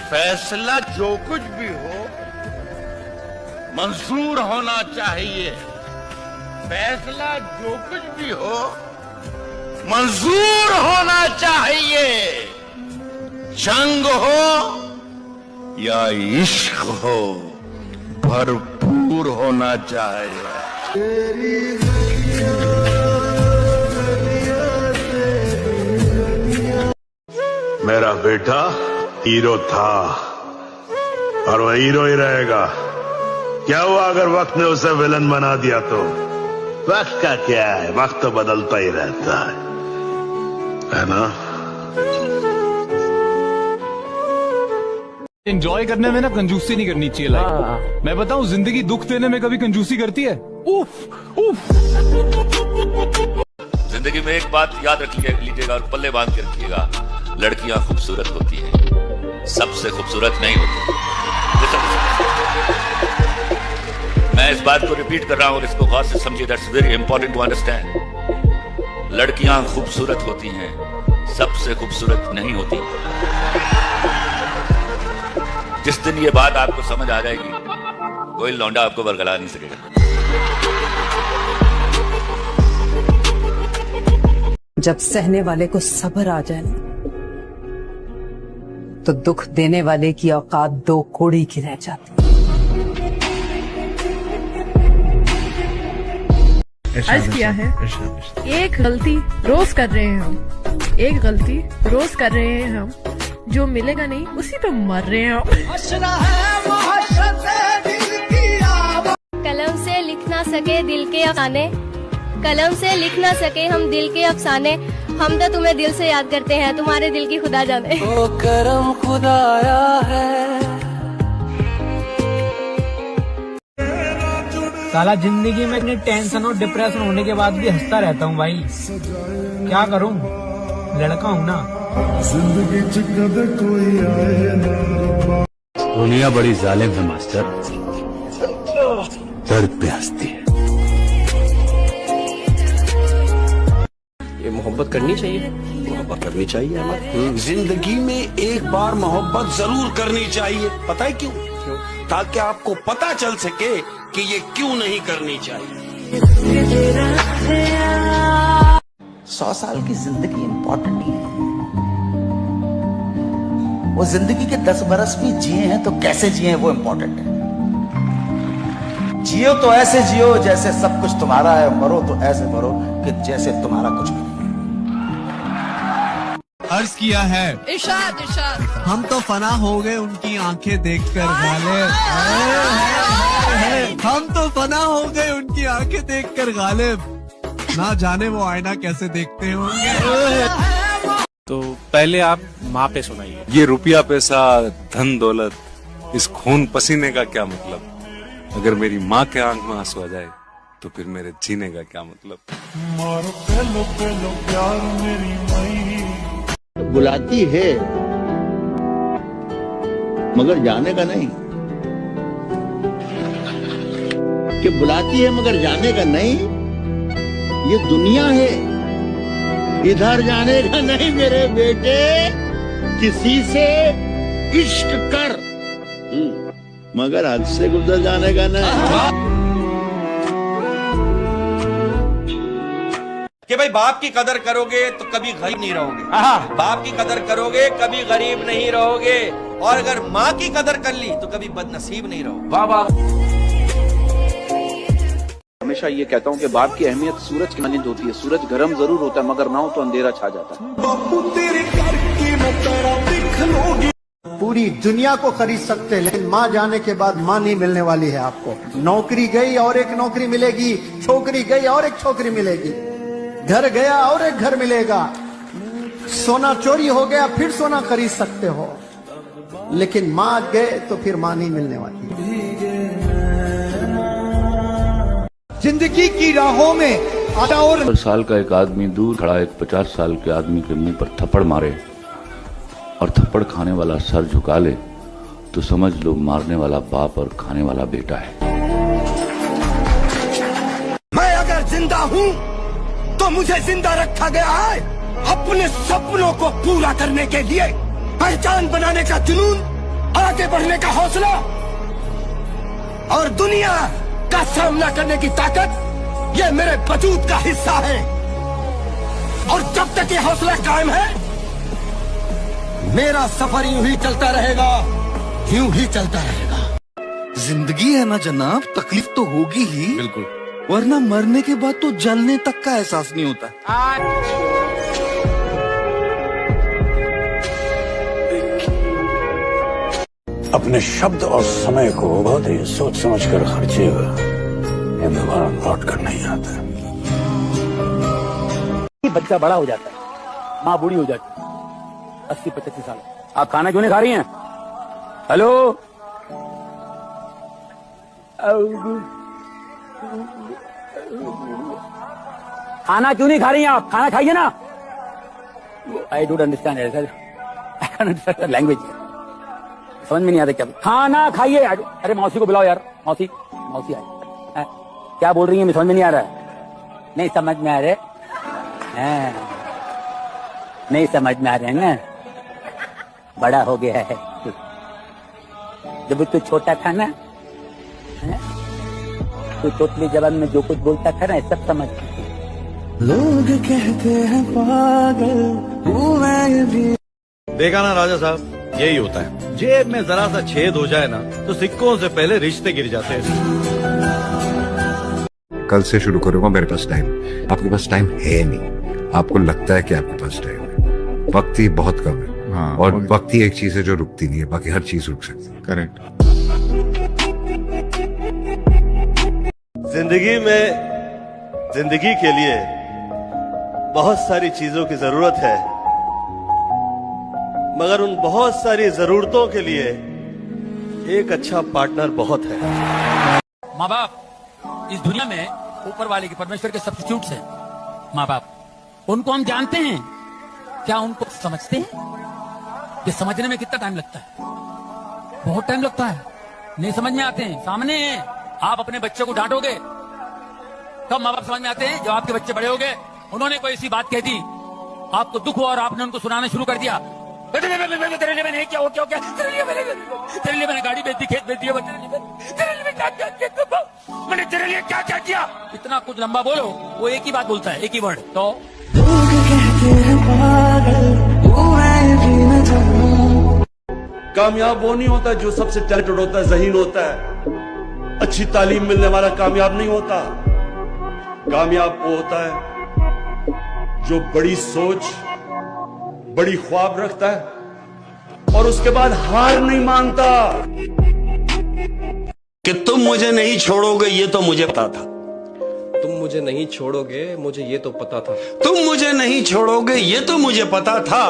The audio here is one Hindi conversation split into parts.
फैसला जो कुछ भी हो मंजूर होना चाहिए। फैसला जो कुछ भी हो मंजूर होना चाहिए। जंग हो या इश्क हो भरपूर होना चाहिए। मेरा बेटा हीरो था और वह हीरो ही रहेगा। क्या हुआ अगर वक्त ने उसे विलन बना दिया तो? वक्त का क्या है, वक्त तो बदलता ही रहता है ना? एंजॉय करने में ना कंजूसी नहीं करनी चाहिए। लाइक मैं बताऊं, जिंदगी दुख देने में कभी कंजूसी करती है? उफ उफ। जिंदगी में एक बात याद रख लीजिएगा और पल्ले बांध के रखिएगा, लड़कियां खूबसूरत होती हैं, सबसे खूबसूरत नहीं होती। मैं इस बात को रिपीट कर रहा हूं और इसको गौर से समझिए। That's very important to understand. लड़कियां खूबसूरत होती हैं, सबसे खूबसूरत नहीं होती। जिस दिन ये बात आपको समझ आ जाएगी, कोई लौंडा आपको बरगला नहीं सकेगा। जब सहने वाले को सब्र आ जाए तो दुख देने वाले की औकात दो कोड़ी की रह जाती। अर्ज किया है, एक गलती रोज कर रहे हैं हम, एक गलती रोज कर रहे हैं हम, जो मिलेगा नहीं उसी पे मर रहे हैं हम। कलम से लिख ना सके दिल के अफसाने, कलम से लिख ना सके हम दिल के अफसाने, हम तो तुम्हें दिल से याद करते हैं, तुम्हारे दिल की खुदा जाने। ओ करम खुदाया है। साला जिंदगी में इतनी टेंशन और डिप्रेशन होने के बाद भी हंसता रहता हूँ भाई। क्या करूँ, लड़का हूँ ना। दुनिया बड़ी जालिम है मास्टर, दर्द पे हंसती है। ये मोहब्बत करनी चाहिए, मोहब्बत करनी चाहिए हमारी जिंदगी में एक बार मोहब्बत जरूर करनी चाहिए। पता है क्यों? ताकि आपको पता चल सके कि ये क्यों नहीं करनी चाहिए। 100 साल की जिंदगी इम्पोर्टेंट नहीं है। वो जिंदगी के 10 बरस भी जिए हैं तो कैसे जिए हैं वो इम्पोर्टेंट है। जियो तो ऐसे जियो जैसे सब कुछ तुम्हारा है, मरो तो ऐसे मरो कि जैसे तुम्हारा कुछ भी नहीं। अर्ज किया है, इरशाद इरशाद। हम तो फना हो गए उनकी आंखें देखकर गालिब। हम तो फना हो गए उनकी आंखें देखकर गालिब, ना जाने वो आईना कैसे देखते होंगे। तो पहले आप माँ पे सुनाइए। ये रुपया पैसा धन दौलत, इस खून पसीने का क्या मतलब? अगर मेरी माँ के आंख में आंसू आ जाए तो फिर मेरे जीने का क्या मतलब? मारो पहलो पहलो प्यार मेरी माई बुलाती है मगर जाने का नहीं, कि बुलाती है मगर जाने का नहीं। ये दुनिया है, इधर जाने का नहीं मेरे बेटे। किसी से इश्क कर मगर हद से गुजर जाने का नहीं। कि भाई बाप की कदर करोगे तो कभी गरीब नहीं रहोगे, बाप की कदर करोगे कभी गरीब नहीं रहोगे, और अगर माँ की कदर कर ली तो कभी बदनसीब नहीं रहोगे। वाह वाह। हमेशा ये कहता हूँ कि बाप की अहमियत सूरज की मानिंद होती है। सूरज गर्म जरूर होता है मगर ना हो तो अंधेरा छा जाता है। बापू तेरे करके मैं तेरा दिख लोगी। पूरी दुनिया को खरीद सकते हैं लेकिन माँ जाने के बाद माँ नहीं मिलने वाली है आपको। नौकरी गई और एक नौकरी मिलेगी, छोकरी गई और एक छोकरी मिलेगी, घर गया और एक घर मिलेगा, सोना चोरी हो गया फिर सोना खरीद सकते हो, लेकिन माँ गए तो फिर माँ नहीं मिलने वाली। जिंदगी की राहों में 50 साल का एक आदमी दूर खड़ा एक 50 साल के आदमी के मुंह पर थप्पड़ मारे और थप्पड़ खाने वाला सर झुका ले तो समझ लो मारने वाला बाप और खाने वाला बेटा है। मैं अगर जिंदा हूँ तो मुझे जिंदा रखा गया है अपने सपनों को पूरा करने के लिए। पहचान बनाने का जुनून आगे बढ़ने का हौसला और दुनिया का सामना करने की ताकत, ये मेरे वजूद का हिस्सा है। और जब तक ये हौसला कायम है, मेरा सफर यूं ही चलता रहेगा, यूं ही चलता रहेगा। जिंदगी है ना जनाब, तकलीफ तो होगी ही, बिल्कुल, वरना मरने के बाद तो जलने तक का एहसास नहीं होता। अपने शब्द और समय को बहुत ही सोच समझ कर खर्चेगा, ये दोबारा लौट कर नहीं आता। बच्चा बड़ा हो जाता है, माँ बूढ़ी हो जाती है, 80-85 साल। आप खाना क्यों नहीं खा रही हैं? हेलो, खाना क्यों नहीं खा रही हैं आप? खाना खाइए ना। आई डोंट अंडरस्टैंड लैंग्वेज, समझ में नहीं आता क्या। खाना खाइए। अरे मौसी को बुलाओ यार, मौसी मौसी आई। क्या बोल रही है, समझ में नहीं आ रहा है। नहीं समझ में आ रहे, नहीं समझ में आ रहे हैं ना, बड़ा हो गया है। जब तू छोटा था ना, तो छोटी जबान में जो कुछ बोलता था ना, सब समझ। लोग कहते हैं पागल हूँ मैं भी। देखा ना राजा साहब, यही होता है। जेब में जरा सा छेद हो जाए ना, तो सिक्कों से पहले रिश्ते गिर जाते हैं। कल से शुरू करूंगा, मेरे पास टाइम। आपके पास टाइम है नहीं, आपको लगता है कि आपके पास टाइम है। वक्त ही बहुत कम है। हाँ, और वक्त ही एक चीज है जो रुकती नहीं है, बाकी हर चीज रुक सकती है। करेक्ट। जिंदगी में जिंदगी के लिए बहुत सारी चीजों की जरूरत है, मगर उन बहुत सारी जरूरतों के लिए एक अच्छा पार्टनर बहुत है। माँ बाप इस दुनिया में ऊपर वाले के, परमेश्वर के सब्स्टिट्यूट्स हैं। माँ बाप, उनको हम जानते हैं क्या? उनको समझते हैं? ये समझने में कितना टाइम लगता है? बहुत टाइम लगता है, नहीं समझ में आते हैं। सामने हैं, आप अपने बच्चे को डांटोगे, कब माँ बाप समझ में आते हैं? जब आपके बच्चे बड़े हो गए, उन्होंने कोई ऐसी बात कह दी, आपको दुख हुआ और आपने उनको सुनाना शुरू कर दिया। तेरे लिए मैंने क्या हो, क्या तेरे लिए मैंने गाड़ी बेच दी, खेत बेच दिया, तेरे लिए मैंने तेरे लिए क्या क्या किया। इतना कुछ लंबा बोलो, वो एक ही बात बोलता है, एक ही वर्ड। तो कामयाब वो नहीं होता जो सबसे टैलेंटेड होता है, ज़हीन होता है। अच्छी तालीम मिलने वाला कामयाब नहीं होता। कामयाब वो होता है जो बड़ी सोच, बड़ी ख्वाब रखता है और उसके बाद हार नहीं मानता। कि तुम मुझे नहीं छोड़ोगे ये तो मुझे पता था। तुम मुझे नहीं छोड़ोगे, मुझे ये तो पता था। तुम मुझे नहीं छोड़ोगे ये तो मुझे पता था,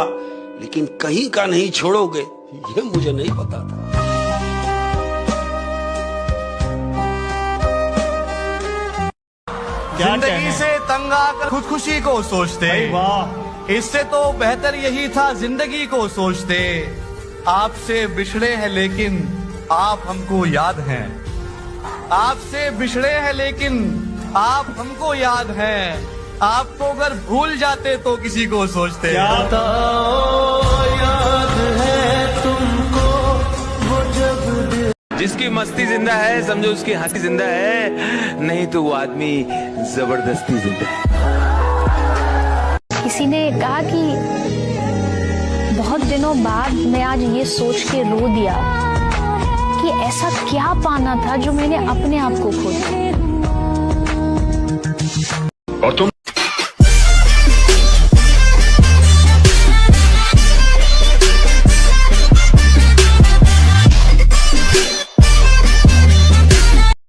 लेकिन कहीं का नहीं छोड़ोगे ये मुझे नहीं पता था। जिंदगी से तंग आकर खुदकुशी को सोचते, वाह, इससे तो बेहतर यही था जिंदगी को सोचते। आपसे बिछड़े हैं लेकिन आप हमको याद हैं। आपसे बिछड़े हैं लेकिन आप हमको याद हैं। आपको अगर भूल जाते तो किसी को सोचते। याद है तुमको वो जब जिसकी मस्ती जिंदा है समझो उसकी हंसी जिंदा है, नहीं तो वो आदमी जबरदस्ती जिंदा है। किसी ने कहा कि बहुत दिनों बाद मैं आज ये सोच के रो दिया कि ऐसा क्या पाना था जो मैंने अपने आप को खो दिया। और तुम